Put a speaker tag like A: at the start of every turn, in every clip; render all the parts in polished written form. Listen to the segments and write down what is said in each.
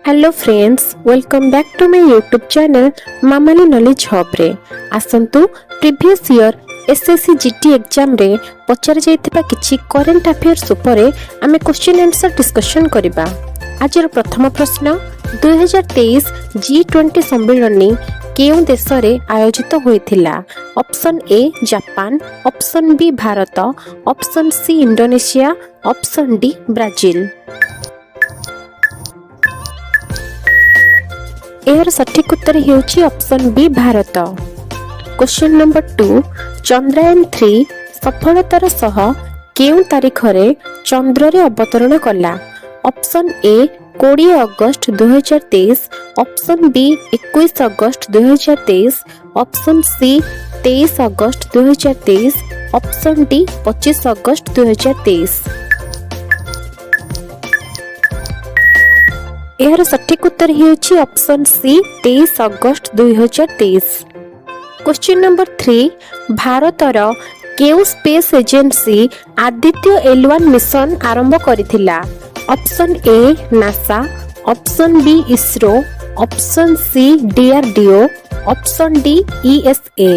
A: Hello friends, welcome back to my YouTube channel Mamali knowledge hub रे। आसंतु previous year SSC GT exam रे पचार जाइथिबा किछि करंट अफेयर्स उपरे आमे क्वेश्चन आंसर डिस्कशन करिबा। आजर प्रथम प्रश्न 2023 G20 सम्मेलनी केउ देश रे आयोजित होइथिला? Option A Japan, option B Bharat, option C Indonesia, option D Brazil. एहर सठिक उत्तर हेउची option B Bharat. Question number 2 Chandrayaan 3 सफलतार सह केउ तारीख रे चंद्र रे अवतरण कला? ऑप्शन ए 20 अगस्त 2023, ऑप्शन बी 21 अगस्त 2023, ऑप्शन सी 23 अगस्त 2023, ऑप्शन डी 25 अगस्त 2023। एहर सठिक उत्तर हेउची ऑप्शन सी 23 अगस्त 2023। क्वेश्चन नंबर 3 भारतर केउ space agency Aditya L1 mission आरंभ करिथिला? Option A NASA, option B ISRO, option C DRDO, option D ESA।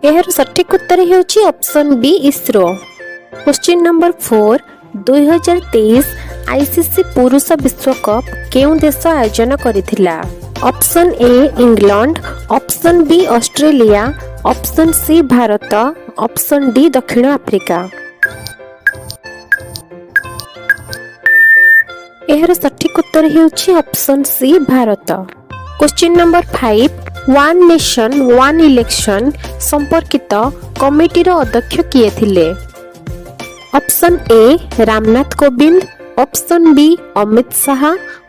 A: एहर सठिक उत्तर हेउची option B ISRO. Question number 4 2023 ICC पुरुष विश्वकप केउ देश आयोजन करिथिला? Option A England, option B Australia, option C Bharat, option D दक्षिण अफ्रीका। एहर सठिक उत्तर हेउची option C Bharat. Question number 5 one nation one election संपर्कित कमिटीर अध्यक्ष किए थिले? Option A Ramnath Kovind, option B Amit Shah,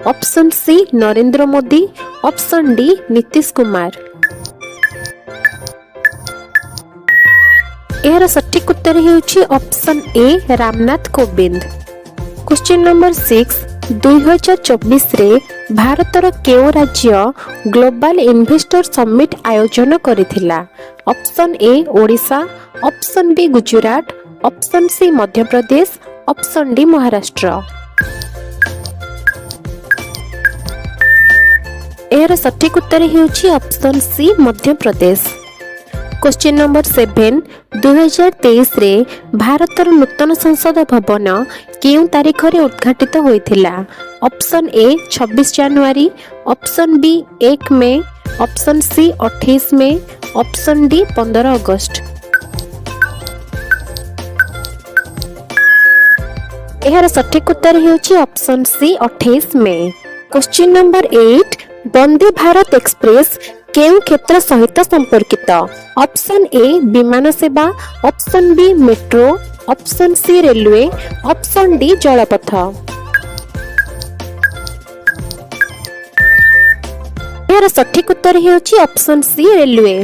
A: option C Narendra Modi, option D Nitish Kumar. एहर सठिक उत्तर हेउची option A Ramnath Kovind. Question number 6 2024 रे भारतर केउ राज्य ग्लोबल इन्वेस्टर समिट आयोजन करिथिला? Option A Odisha, option B Gujarat, option C Madhya Pradesh, option D Maharashtra. एहर सठिक उत्तर हेउची option C Madhya Pradesh. Question number 7 2023 रे भारतर नूतन संसद भवन केउ तारीख रे उद्घाटित होइथिला? ऑप्शन ए 26 जनवरी, ऑप्शन बी 1 मई, ऑप्शन सी 28 मई, ऑप्शन डी 15 अगस्त। एहर सठिक उत्तर हेउची ऑप्शन सी 28 मई। Question number 8 Vande Bharat express केउ क्षेत्र सहित संपर्कित? ऑप्शन ए विमान सेवा, option B metro, option C railway, option D जलपथ। एहर सठिक उत्तर हेउची option C railway.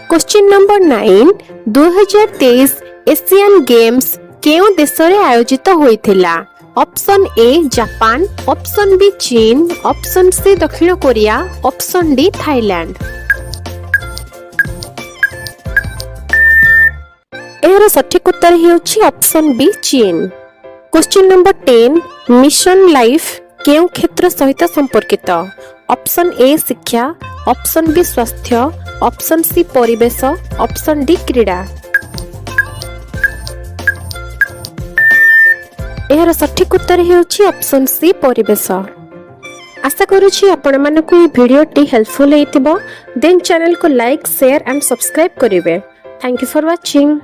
A: Question number 9 2023 Asian games केउ देश रे आयोजित होइथिला? Option A Japan, option B चीन, ऑप्शन सी दक्षिण कोरिया, ऑप्शन डी थाईलैंड। एहर सठिक उत्तर हेउची ऑप्शन बी चीन। क्वेश्चन नंबर 10 मिशन लाइफ केउ क्षेत्र सहित संपर्कित? ऑप्शन ए शिक्षा, ऑप्शन बी स्वास्थ्य, ऑप्शन सी परिवेश, ऑप्शन डी क्रीड़ा। एहर सठिक उत्तर हेउची ऑप्शन सी परिवेश। आशा करूछि आपण मानकु ई भिडियोटी हेल्पफुल हेतिबो। देन चैनल को लाइक शेयर एंड सब्सक्राइब करिवे। Thank you for watching.